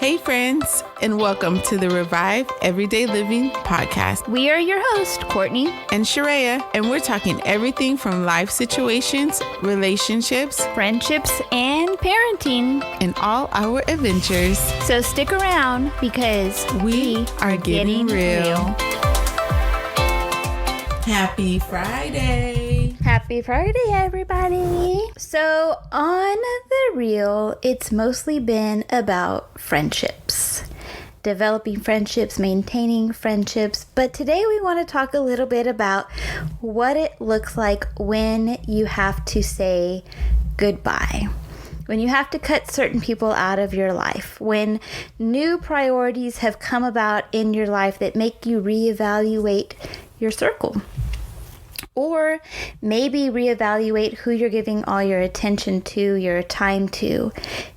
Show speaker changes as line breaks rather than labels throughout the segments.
Hey friends, and welcome to the Revive Everyday Living podcast.
We are your hosts, Courtney
and Sharaya, and we're talking everything from life situations, relationships,
friendships, and parenting,
and all our adventures.
So stick around because we are getting real.
Happy Friday.
Happy Friday, everybody. So on The Real, it's mostly been about friendships. Developing friendships, maintaining friendships. But today we want to talk a little bit about what it looks like when you have to say goodbye. When you have to cut certain people out of your life. When new priorities have come about in your life that make you reevaluate your circle. Or maybe reevaluate who you're giving all your attention to, your time to.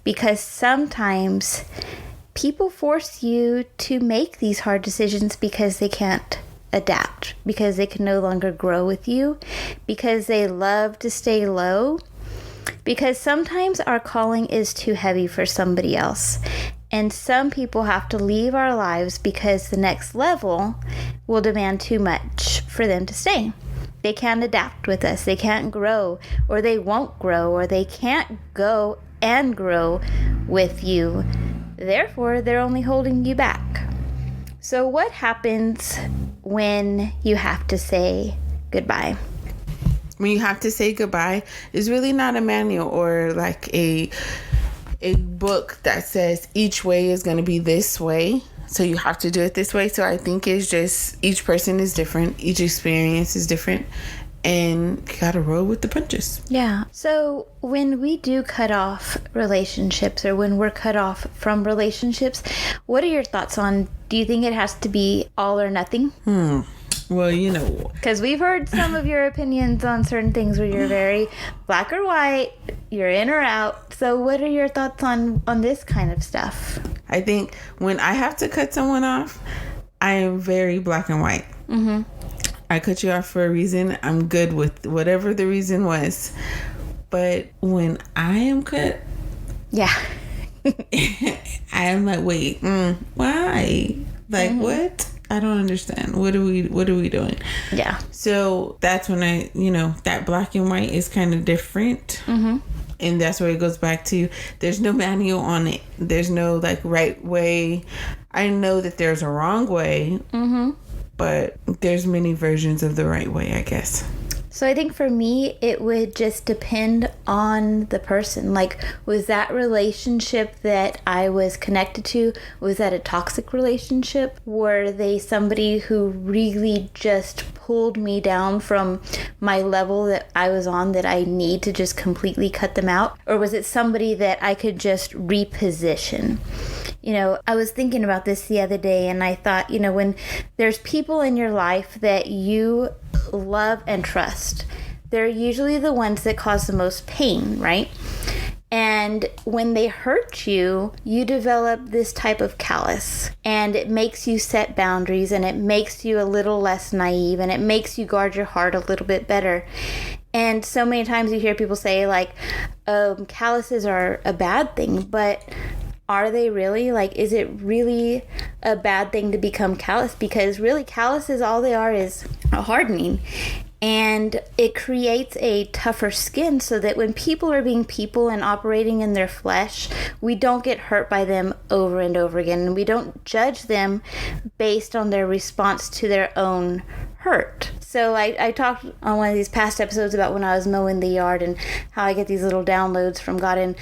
Because sometimes people force you to make these hard decisions because they can't adapt. Because they can no longer grow with you. Because they love to stay low. Because sometimes our calling is too heavy for somebody else. And some people have to leave our lives because the next level will demand too much for them to stay. They can't adapt with us. They can't grow, or they won't grow, or they can't go and grow with you. Therefore, they're only holding you back. So what happens when you have to say goodbye?
When you have to say goodbye, it's really not a manual or like a book that says each way is going to be this way. So you have to do it this way. So I think it's just each person is different. Each experience is different. And you got to roll with the punches.
Yeah. So when we do cut off relationships or when we're cut off from relationships, what are your thoughts on, do you think it has to be all or nothing?
Well, you know.
Because we've heard some of your opinions on certain things where you're very black or white, you're in or out. So what are your thoughts on this kind of stuff?
I think when I have to cut someone off, I am very black and white. Mm-hmm. I cut you off for a reason. I'm good with whatever the reason was. But when I am cut,
yeah,
I am like, wait, why? Like, what? I don't understand. What are we doing?
Yeah.
So that's when that black and white is kind of different. Mm-hmm. And that's where it goes back to, there's no manual on it. There's no like right way. I know that there's a wrong way, but there's many versions of the right way, I guess.
So I think for me, it would just depend on the person. Like, was that relationship that I was connected to, was that a toxic relationship? Were they somebody who really just pulled me down from my level that I was on, that I need to just completely cut them out? Or was it somebody that I could just reposition? You know, I was thinking about this the other day, and I thought, when there's people in your life that you love and trust, they're usually the ones that cause the most pain, right? And when they hurt you, you develop this type of callous, and it makes you set boundaries, and it makes you a little less naive, and it makes you guard your heart a little bit better. And so many times you hear people say, like, calluses are a bad thing, but are they really? Like, is it really a bad thing to become callous? Because really, calluses, all they are is a hardening. And it creates a tougher skin so that when people are being people and operating in their flesh, we don't get hurt by them over and over again. And we don't judge them based on their response to their own hurt. So I talked on one of these past episodes about when I was mowing the yard and how I get these little downloads from God. And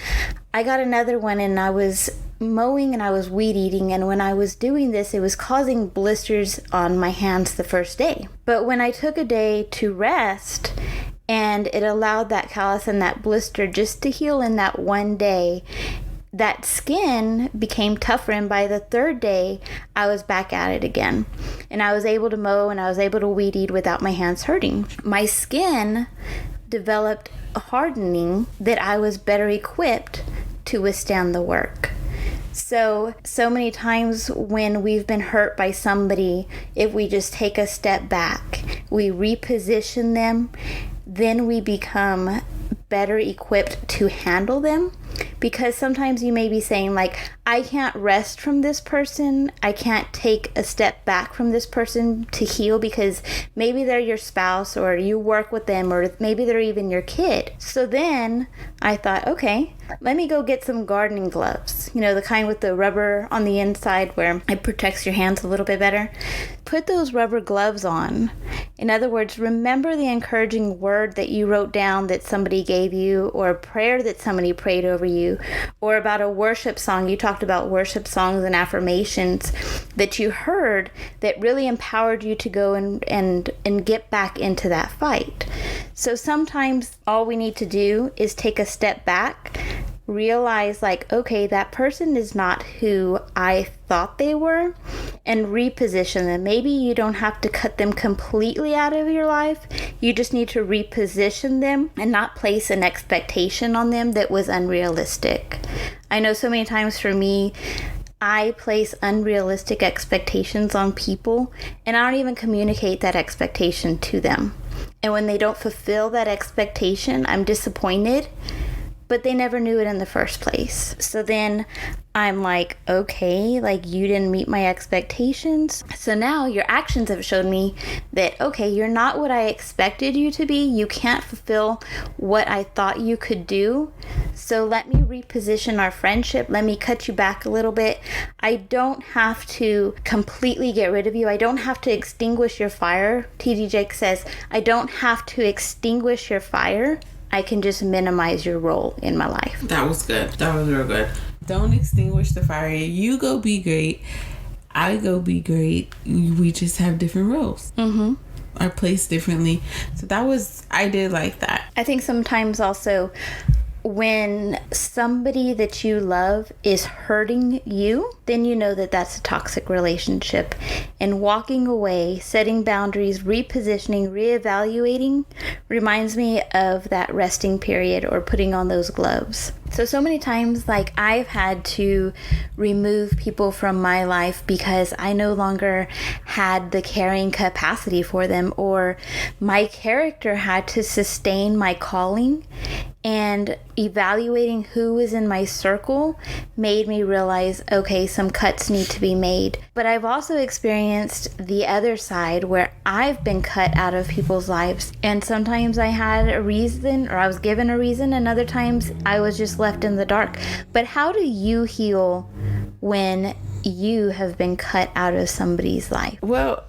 I got another one, and I was mowing and I was weed eating, and when I was doing this, it was causing blisters on my hands the first day. But when I took a day to rest, and it allowed that callus and that blister just to heal in that one day, that skin became tougher, and by the third day, I was back at it again. And I was able to mow and I was able to weed eat without my hands hurting. My skin developed a hardening that I was better equipped to withstand the work. So many times when we've been hurt by somebody, if we just take a step back, we reposition them, then we become better equipped to handle them Because sometimes you may be saying, like, I can't rest from this person. I can't take a step back from this person to heal because maybe they're your spouse or you work with them or maybe they're even your kid. So then I thought, okay, let me go get some gardening gloves. You know, the kind with the rubber on the inside where it protects your hands a little bit better. Put those rubber gloves on. In other words, remember the encouraging word that you wrote down that somebody gave you, or a prayer that somebody prayed over you, or about a worship song. You talked about worship songs and affirmations that you heard that really empowered you to go and get back into that fight. So sometimes all we need to do is take a step back, realize like, okay, that person is not who I thought they were, and reposition them. Maybe you don't have to cut them completely out of your life. You just need to reposition them and not place an expectation on them that was unrealistic. I know so many times for me, I place unrealistic expectations on people, and I don't even communicate that expectation to them. And when they don't fulfill that expectation, I'm disappointed, but they never knew it in the first place. So then I'm like, okay, like you didn't meet my expectations. So now your actions have showed me that, okay, you're not what I expected you to be. You can't fulfill what I thought you could do. So let me reposition our friendship. Let me cut you back a little bit. I don't have to completely get rid of you. I don't have to extinguish your fire. T.D. Jakes says, I don't have to extinguish your fire. I can just minimize your role in my life.
That was good. That was real good. Don't extinguish the fire. You go be great. I go be great. We just have different roles. Mm-hmm. Are placed differently. So I did like that.
I think sometimes also when somebody that you love is hurting you, then you know that that's a toxic relationship. And walking away, setting boundaries, repositioning, reevaluating reminds me of that resting period or putting on those gloves. So many times, like, I've had to remove people from my life because I no longer had the carrying capacity for them, or my character had to sustain my calling. And evaluating who was in my circle made me realize, okay, some cuts need to be made. But I've also experienced the other side where I've been cut out of people's lives. And sometimes I had a reason, or I was given a reason, and other times I was just left in the dark. But how do you heal when you have been cut out of somebody's life?
Well,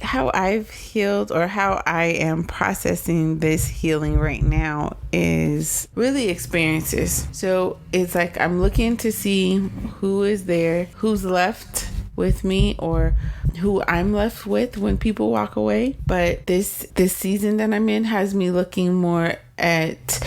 how I've healed, or how I am processing this healing right now, is really experiences. So it's like I'm looking to see who is there, who's left with me, or who I'm left with when people walk away. But this season that I'm in has me looking more at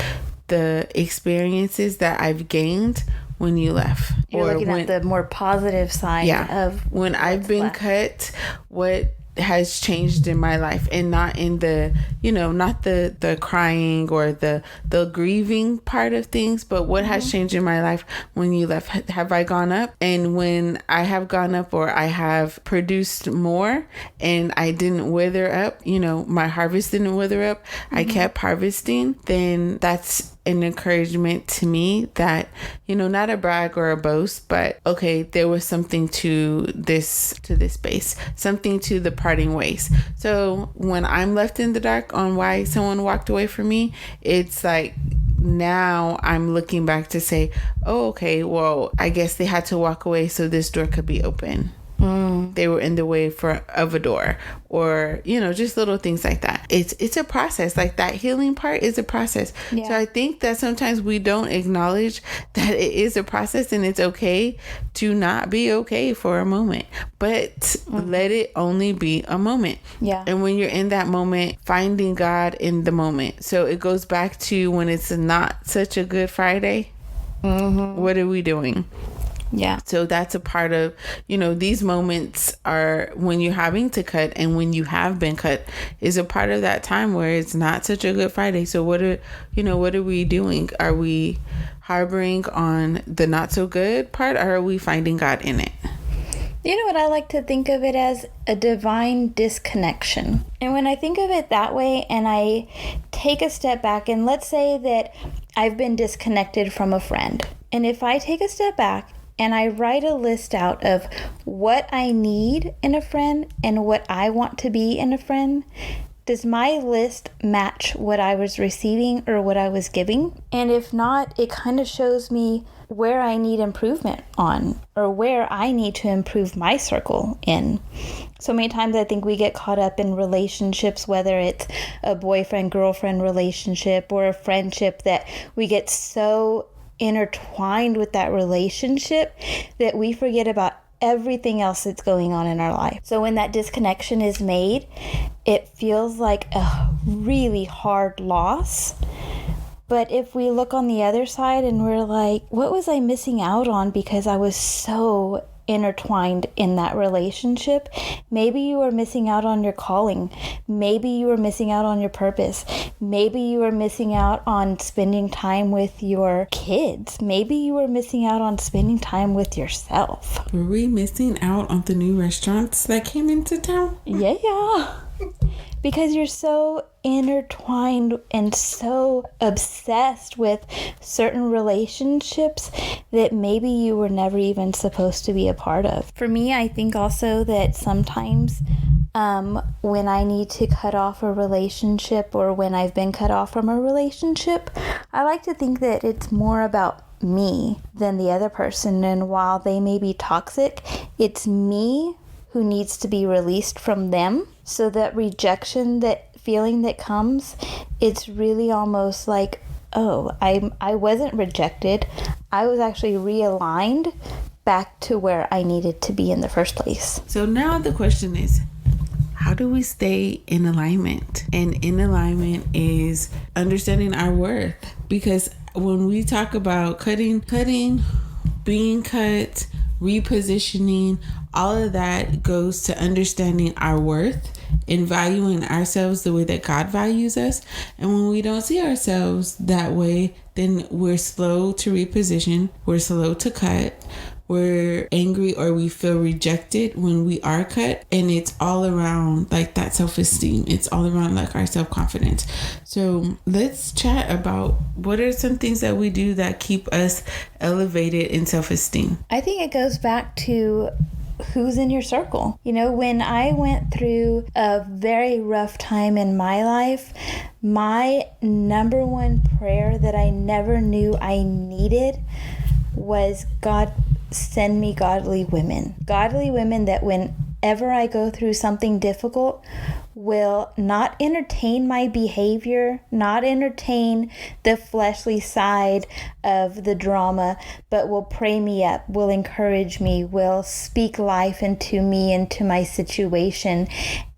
the experiences that I've gained when you left.
You're looking at the more positive side of
when I've been cut, what has changed in my life, and not in the, not the crying or the grieving part of things, but what has changed in my life when you left. Have I gone up? And when I have gone up, or I have produced more and I didn't wither up, my harvest didn't wither up, I kept harvesting, then that's an encouragement to me that, not a brag or a boast, but okay, there was something to this space, something to the parting ways. So when I'm left in the dark on why someone walked away from me, it's like, now I'm looking back to say, oh, okay, well, I guess they had to walk away so this door could be open. They were in the way of a door, or just little things like that. It's a process. Like, that healing part is a process. So I think that sometimes we don't acknowledge that it is a process, and it's okay to not be okay for a moment, but let it only be a moment. And when you're in that moment, finding God in the moment. So it goes back to when it's not such a good Friday. What are we doing? So that's a part of, these moments are when you're having to cut, and when you have been cut is a part of that time where it's not such a good Friday. So what are we doing? Are we harboring on the not so good part, or are we finding God in it?
You know what, I like to think of it as a divine disconnection. And when I think of it that way, and I take a step back, and let's say that I've been disconnected from a friend. And if I take a step back and I write a list out of what I need in a friend and what I want to be in a friend, does my list match what I was receiving or what I was giving? And if not, it kind of shows me where I need improvement on, or where I need to improve my circle in. So many times I think we get caught up in relationships, whether it's a boyfriend-girlfriend relationship or a friendship, that we get so intertwined with that relationship that we forget about everything else that's going on in our life. So when that disconnection is made, it feels like a really hard loss. But if we look on the other side and we're like, what was I missing out on because I was so intertwined in that relationship? Maybe you were missing out on your calling. Maybe you were missing out on your purpose. Maybe you were missing out on spending time with your kids. Maybe you were missing out on spending time with yourself.
Were we missing out on the new restaurants that came into town?
Yeah. Because you're so intertwined and so obsessed with certain relationships that maybe you were never even supposed to be a part of. For me, I think also that sometimes when I need to cut off a relationship, or when I've been cut off from a relationship, I like to think that it's more about me than the other person. And while they may be toxic, it's me who needs to be released from them. So that rejection, that feeling that comes, it's really almost like, oh, I wasn't rejected. I was actually realigned back to where I needed to be in the first place.
So now the question is, how do we stay in alignment? And in alignment is understanding our worth. Because when we talk about cutting, being cut, repositioning, all of that goes to understanding our worth and valuing ourselves the way that God values us. And when we don't see ourselves that way, then we're slow to reposition, we're slow to cut, we're angry, or we feel rejected when we are cut. And it's all around like that self-esteem. It's all around like our self-confidence. So let's chat about what are some things that we do that keep us elevated in self-esteem.
I think it goes back to who's in your circle. You know, when I went through a very rough time in my life, my number one prayer that I never knew I needed was, God, send me godly women. Godly women that whenever I go through something difficult will not entertain my behavior, not entertain the fleshly side of the drama, but will pray me up, will encourage me, will speak life into me, into my situation,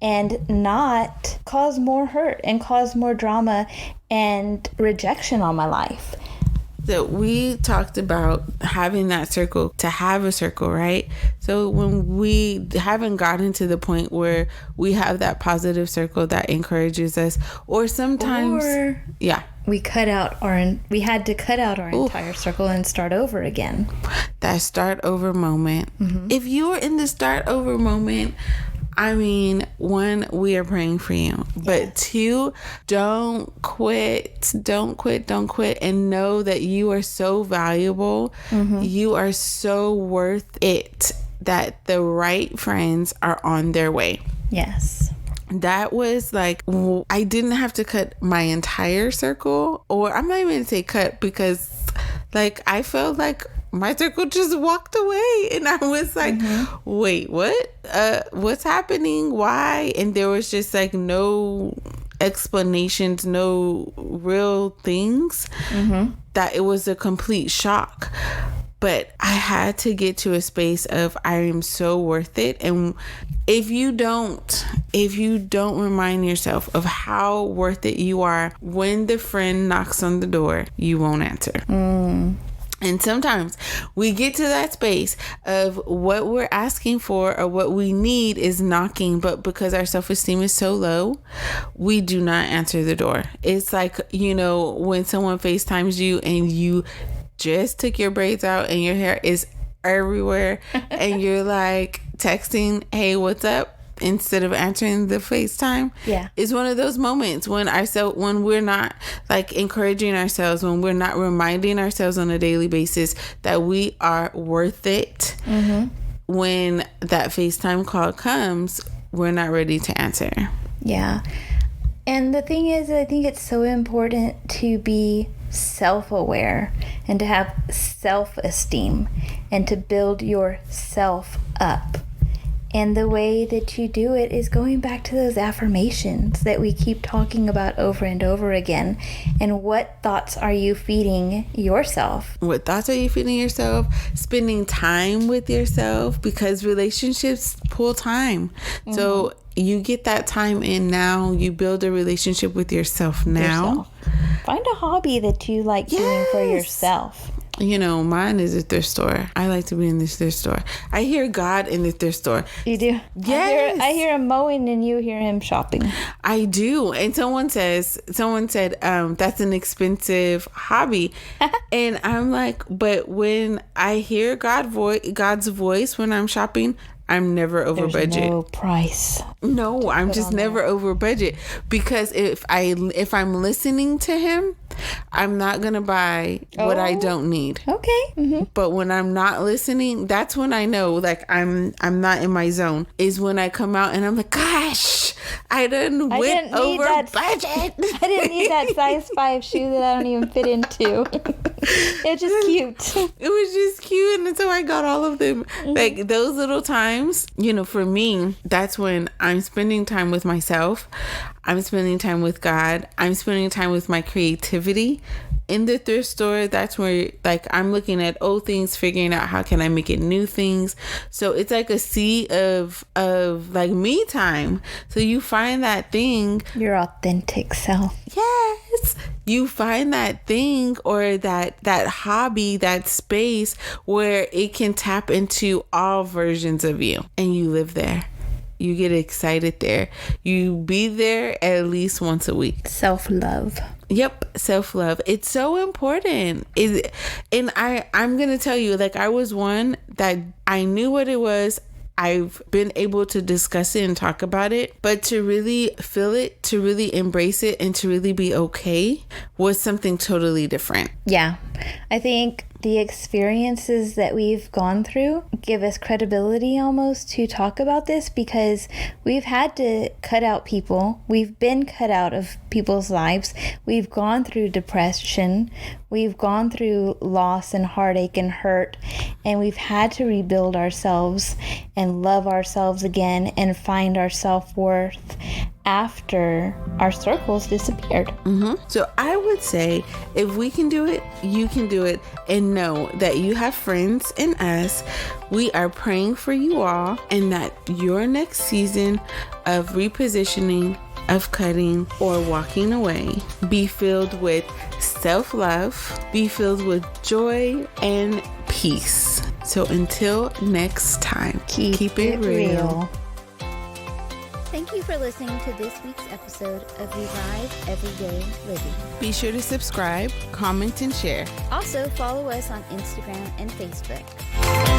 and not cause more hurt and cause more drama and rejection on my life.
So we talked about having that circle, to have a circle, right? So when we haven't gotten to the point where we have that positive circle that encourages us, or sometimes,
we had to cut out our entire circle and start over again.
That start over moment. Mm-hmm. If you're in the start over moment, I mean, one, we are praying for you. But two, don't quit. And know that you are so valuable. Mm-hmm. You are so worth it, that the right friends are on their way.
Yes.
That was like, I didn't have to cut my entire circle, or I'm not even going to say cut, because like I felt like my circle just walked away, and I was like, wait, what? What's happening? Why? And there was just like no explanations, no real things. That it was a complete shock. But I had to get to a space of, I am so worth it. And if you don't remind yourself of how worth it you are, when the friend knocks on the door, you won't answer. And sometimes we get to that space of what we're asking for or what we need is knocking, but because our self-esteem is so low, we do not answer the door. It's like, you know, when someone FaceTimes you and you just took your braids out and your hair is everywhere and you're like texting, hey, what's up? instead of answering the FaceTime is one of those moments when we're not like encouraging ourselves, when we're not reminding ourselves on a daily basis that we are worth it. When that FaceTime call comes, we're not ready to answer.
Yeah. And the thing is, I think it's so important to be self-aware and to have self-esteem and to build yourself up. And the way that you do it is going back to those affirmations that we keep talking about over and over again. And what thoughts are you feeding yourself?
What thoughts are you feeding yourself? Spending time with yourself, because relationships pull time. So you get that time in now. You build a relationship with yourself now.
Find a hobby that you like doing for yourself.
You know, mine is a thrift store. I like to be in the thrift store. I hear God in the thrift store.
You do?
Yes.
I hear him mowing and you hear him shopping.
I do. And someone said, that's an expensive hobby. And I'm like, but when I hear God's voice when I'm shopping, I'm never over budget.
No price.
No, I'm just never over budget, because if I'm listening to him, I'm not gonna buy what I don't need.
Okay.
But when I'm not listening, that's when I know like I'm not in my zone. Is when I come out and I'm like, gosh, I didn't went over budget.
I didn't need that size 5 shoe that I don't even fit into. It's just cute.
It was just cute, and so I got all of them. Like those little times, you know, for me, that's when I'm spending time with myself. I'm spending time with God. I'm spending time with my creativity. In the thrift store, that's where like I'm looking at old things, figuring out how can I make it new things. So it's like a sea of like me time. So you find that thing,
your authentic self.
Yes. You find that thing or that hobby, that space where it can tap into all versions of you, and you live there. You get excited there. You be there at least once a week.
Self-love.
Yep, self-love. It's so important. And I'm going to tell you, like, I was one that I knew what it was. I've been able to discuss it and talk about it, but to really feel it, to really embrace it, and to really be okay was something totally different.
Yeah. I think the experiences that we've gone through give us credibility almost to talk about this, because we've had to cut out people. We've been cut out of people's lives. We've gone through depression. We've gone through loss and heartache and hurt, and we've had to rebuild ourselves and love ourselves again and find our self-worth after our circles disappeared.
So I would say, if we can do it, you can do it. And know that you have friends in us. We are praying for you all, and that your next season of repositioning, of cutting, or walking away be filled with self-love, be filled with joy and peace. So until next time, keep it real.
Thank you for listening to this week's episode of Revive Everyday Living.
Be sure to subscribe, comment, and share.
Also, follow us on Instagram and Facebook.